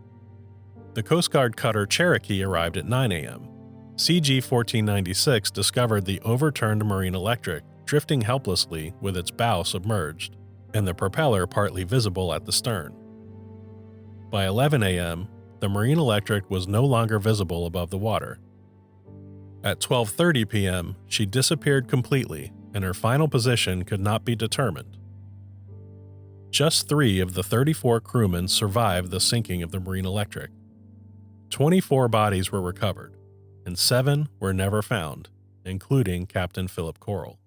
The Coast Guard cutter Cherokee arrived at 9 a.m. CG-1496 discovered the overturned Marine Electric drifting helplessly with its bow submerged, and the propeller partly visible at the stern. By 11 a.m., the Marine Electric was no longer visible above the water. At 12:30 p.m., she disappeared completely, and her final position could not be determined. Just 3 of the 34 crewmen survived the sinking of the Marine Electric. 24 bodies were recovered, and 7 were never found, including Captain Philip Coral.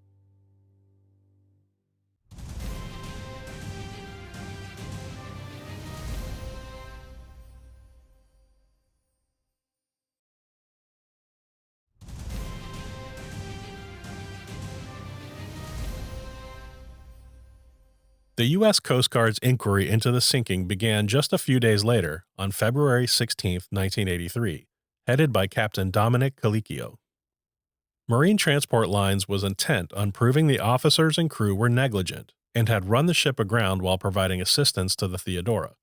The U.S. Coast Guard's inquiry into the sinking began just a few days later, on February 16, 1983, headed by Captain Dominic Calicchio. Marine Transport Lines was intent on proving the officers and crew were negligent and had run the ship aground while providing assistance to the Theodora.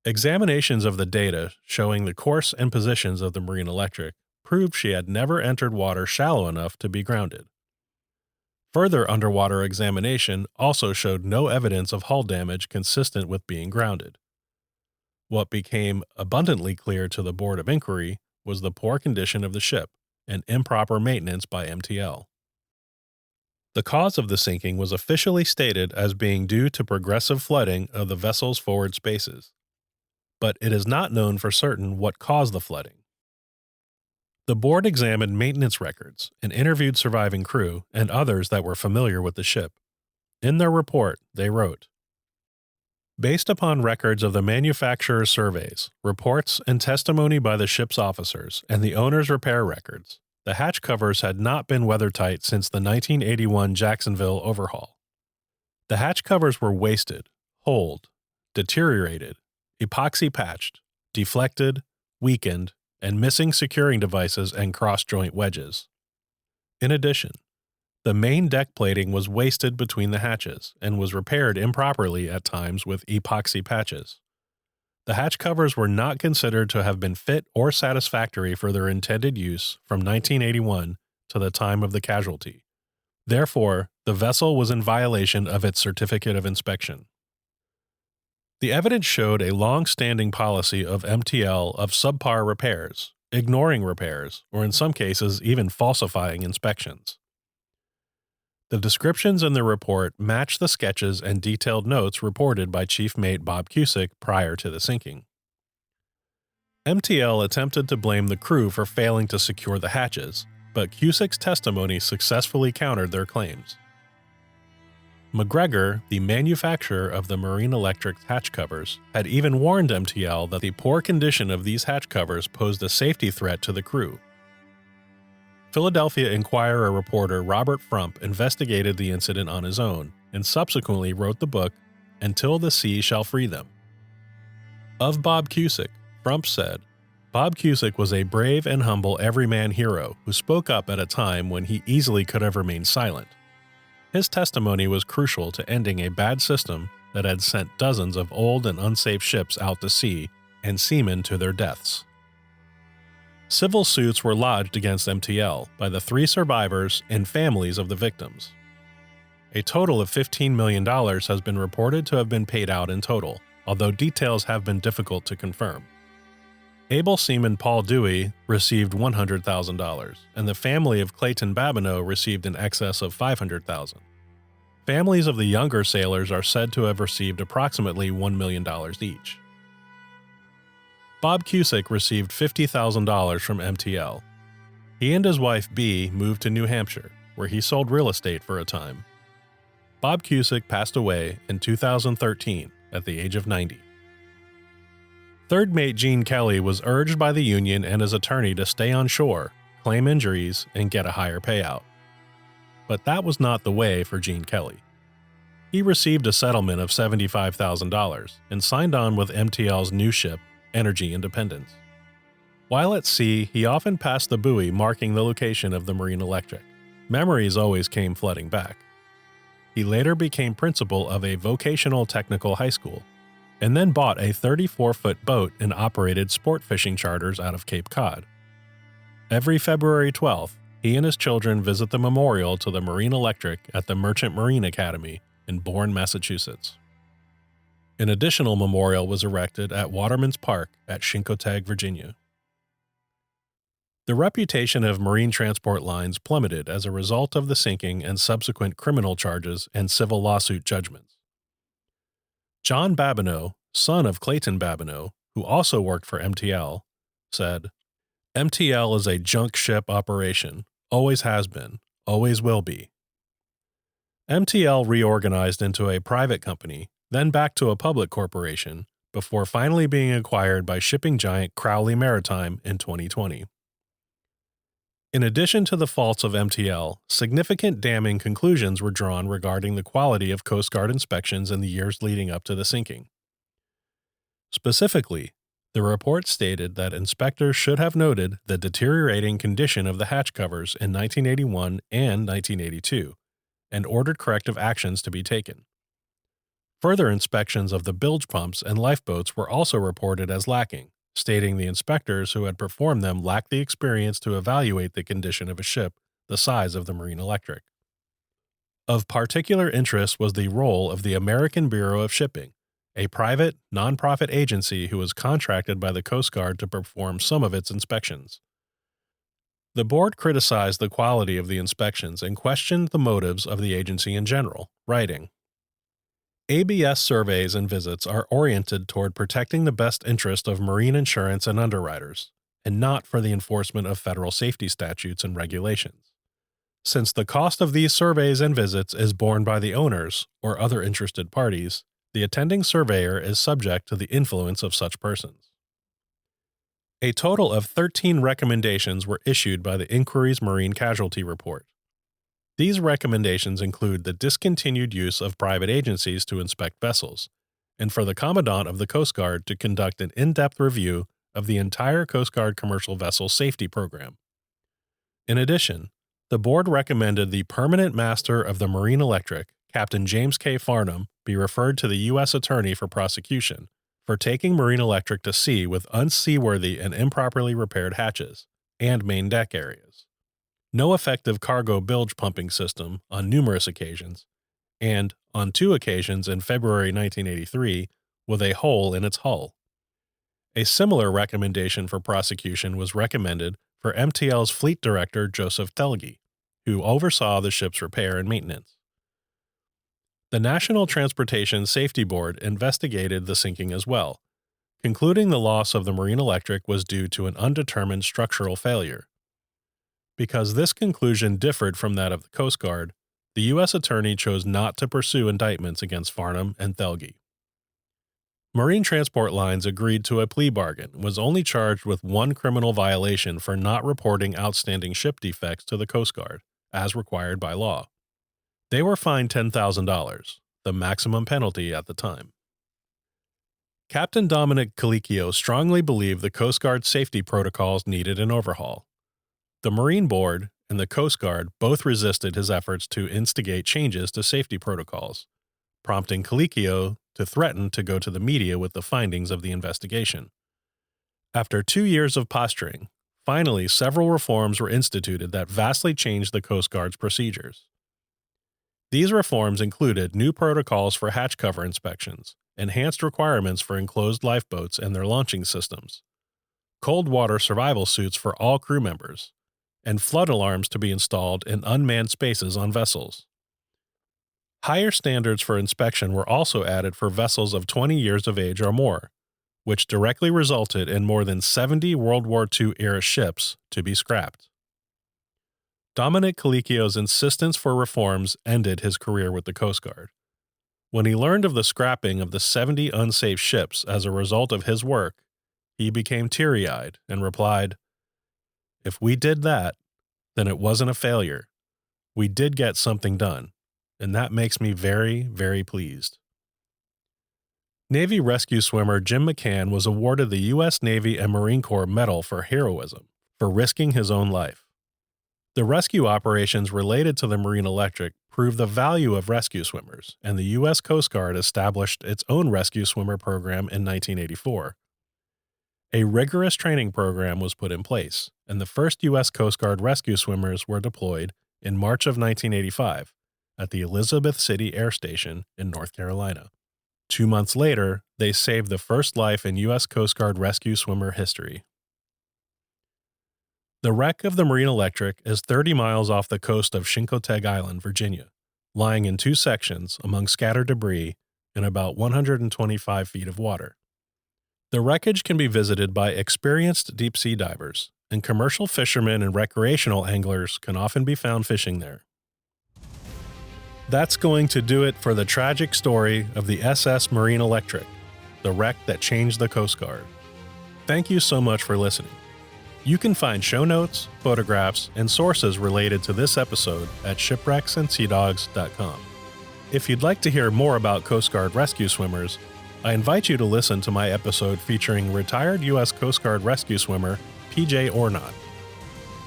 Examinations of the data showing the course and positions of the Marine Electric proved she had never entered water shallow enough to be grounded. Further underwater examination also showed no evidence of hull damage consistent with being grounded. What became abundantly clear to the Board of Inquiry was the poor condition of the ship and improper maintenance by MTL. The cause of the sinking was officially stated as being due to progressive flooding of the vessel's forward spaces, but it is not known for certain what caused the flooding. The board examined maintenance records and interviewed surviving crew and others that were familiar with the ship. In their report, they wrote, "Based upon records of the manufacturer's surveys, reports, and testimony by the ship's officers and the owner's repair records, The hatch covers had not been weathertight since the 1981 Jacksonville overhaul. The hatch covers were wasted, holed, deteriorated, epoxy patched, deflected, weakened, and missing securing devices and cross-joint wedges. In addition, the main deck plating was wasted between the hatches and was repaired improperly at times with epoxy patches. The hatch covers were not considered to have been fit or satisfactory for their intended use from 1981 to the time of the casualty. Therefore, the vessel was in violation of its certificate of inspection. The evidence showed a long-standing policy of MTL of subpar repairs, ignoring repairs, or in some cases even falsifying inspections. The descriptions in the report match the sketches and detailed notes reported by Chief Mate Bob Cusick prior to the sinking. MTL attempted to blame the crew for failing to secure the hatches, but Cusick's testimony successfully countered their claims. McGregor, the manufacturer of the Marine Electric hatch covers, had even warned MTL that the poor condition of these hatch covers posed a safety threat to the crew. Philadelphia Inquirer reporter Robert Frump investigated the incident on his own and subsequently wrote the book Until the Sea Shall Free Them. Of Bob Cusick, Frump said, "Bob Cusick was a brave and humble everyman hero who spoke up at a time when he easily could have remained silent. His testimony was crucial to ending a bad system that had sent dozens of old and unsafe ships out to sea and seamen to their deaths." Civil suits were lodged against MTL by the 3 survivors and families of the victims. A total of $15 million has been reported to have been paid out in total, although details have been difficult to confirm. Able seaman Paul Dewey received $100,000, and the family of Clayton Babineau received in excess of $500,000. Families of the younger sailors are said to have received approximately $1 million each. Bob Cusick received $50,000 from MTL. He and his wife Bee moved to New Hampshire, where he sold real estate for a time. Bob Cusick passed away in 2013 at the age of 90. Third Mate Gene Kelly was urged by the union and his attorney to stay on shore, claim injuries, and get a higher payout. But that was not the way for Gene Kelly. He received a settlement of $75,000 and signed on with MTL's new ship, Energy Independence. While at sea, he often passed the buoy marking the location of the Marine Electric. Memories always came flooding back. He later became principal of a vocational technical high school, and then bought a 34-foot boat and operated sport fishing charters out of Cape Cod. Every February 12th, he and his children visit the memorial to the Marine Electric at the Merchant Marine Academy in Bourne, Massachusetts. An additional memorial was erected at Waterman's Park at Chincoteague, Virginia. The reputation of marine transport lines plummeted as a result of the sinking and subsequent criminal charges and civil lawsuit judgments. John Babineau, son of Clayton Babineau, who also worked for MTL, said, "MTL is a junk ship operation, always has been, always will be." MTL reorganized into a private company, then back to a public corporation, before finally being acquired by shipping giant Crowley Maritime in 2020. In addition to the faults of MTL, significant damning conclusions were drawn regarding the quality of Coast Guard inspections in the years leading up to the sinking. Specifically, the report stated that inspectors should have noted the deteriorating condition of the hatch covers in 1981 and 1982, and ordered corrective actions to be taken. Further inspections of the bilge pumps and lifeboats were also reported as lacking, stating the inspectors who had performed them lacked the experience to evaluate the condition of a ship the size of the Marine Electric. Of particular interest was the role of the American Bureau of Shipping, a private, nonprofit agency who was contracted by the Coast Guard to perform some of its inspections. The board criticized the quality of the inspections and questioned the motives of the agency in general, writing, "ABS surveys and visits are oriented toward protecting the best interest of marine insurance and underwriters, and not for the enforcement of federal safety statutes and regulations. Since the cost of these surveys and visits is borne by the owners or other interested parties, the attending surveyor is subject to the influence of such persons." A total of 13 recommendations were issued by the inquiry's Marine Casualty Report. These recommendations include the discontinued use of private agencies to inspect vessels, and for the Commandant of the Coast Guard to conduct an in-depth review of the entire Coast Guard commercial vessel safety program. In addition, the board recommended the permanent master of the Marine Electric, Captain James K. Farnham, be referred to the U.S. Attorney for prosecution for taking Marine Electric to sea with unseaworthy and improperly repaired hatches and main deck areas. No effective cargo bilge pumping system on numerous occasions, and, on 2 occasions in February 1983, with a hole in its hull. A similar recommendation for prosecution was recommended for MTL's fleet director Joseph Telge, who oversaw the ship's repair and maintenance. The National Transportation Safety Board investigated the sinking as well, concluding the loss of the Marine Electric was due to an undetermined structural failure. Because this conclusion differed from that of the Coast Guard, the U.S. Attorney chose not to pursue indictments against Farnham and Telge. Marine Transport Lines agreed to a plea bargain and was only charged with 1 criminal violation for not reporting outstanding ship defects to the Coast Guard, as required by law. They were fined $10,000, the maximum penalty at the time. Captain Dominic Colicchio strongly believed the Coast Guard safety protocols needed an overhaul. The Marine Board and the Coast Guard both resisted his efforts to instigate changes to safety protocols, prompting Colicchio to threaten to go to the media with the findings of the investigation. After 2 years of posturing, finally several reforms were instituted that vastly changed the Coast Guard's procedures. These reforms included new protocols for hatch cover inspections, enhanced requirements for enclosed lifeboats and their launching systems, cold water survival suits for all crew members, and flood alarms to be installed in unmanned spaces on vessels. Higher standards for inspection were also added for vessels of 20 years of age or more, which directly resulted in more than 70 World War II-era ships to be scrapped. Dominic Colicchio's insistence for reforms ended his career with the Coast Guard. When he learned of the scrapping of the 70 unsafe ships as a result of his work, he became teary-eyed and replied, "If we did that, then it wasn't a failure. We did get something done, and that makes me very, very pleased." Navy rescue swimmer Jim McCann was awarded the U.S. Navy and Marine Corps Medal for Heroism for risking his own life. The rescue operations related to the Marine Electric proved the value of rescue swimmers, and the U.S. Coast Guard established its own rescue swimmer program in 1984. A rigorous training program was put in place, and the first U.S. Coast Guard rescue swimmers were deployed in March of 1985 at the Elizabeth City Air Station in North Carolina. 2 months later, they saved the first life in U.S. Coast Guard rescue swimmer history. The wreck of the Marine Electric is 30 miles off the coast of Chincoteague Island, Virginia, lying in 2 sections among scattered debris in about 125 feet of water. The wreckage can be visited by experienced deep-sea divers, and commercial fishermen and recreational anglers can often be found fishing there. That's going to do it for the tragic story of the SS Marine Electric, the wreck that changed the Coast Guard. Thank you so much for listening. You can find show notes, photographs, and sources related to this episode at shipwrecksandseadogs.com. If you'd like to hear more about Coast Guard rescue swimmers, I invite you to listen to my episode featuring retired U.S. Coast Guard rescue swimmer PJ Ornott.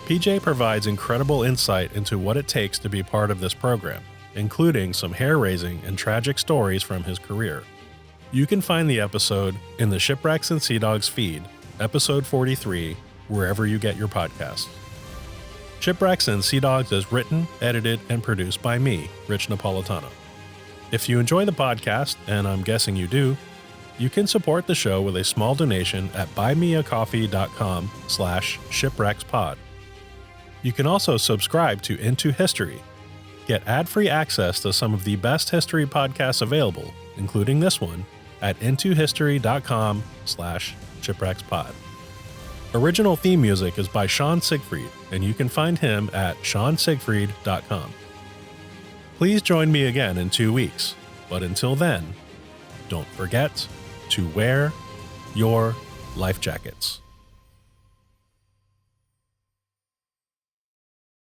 PJ provides incredible insight into what it takes to be part of this program, including some hair-raising and tragic stories from his career. You can find the episode in the Shipwrecks and Sea Dogs feed, episode 43, wherever you get your podcasts. Shipwrecks and Sea Dogs is written, edited, and produced by me, Rich Napolitano. If you enjoy the podcast, and I'm guessing you do, you can support the show with a small donation at buymeacoffee.com/shipwreckspod. You can also subscribe to Into History. Get ad-free access to some of the best history podcasts available, including this one, at intohistory.com/shipwreckspod. Original theme music is by Sean Siegfried, and you can find him at seansiegfried.com. Please join me again in 2 weeks, but until then, don't forget to wear your life jackets.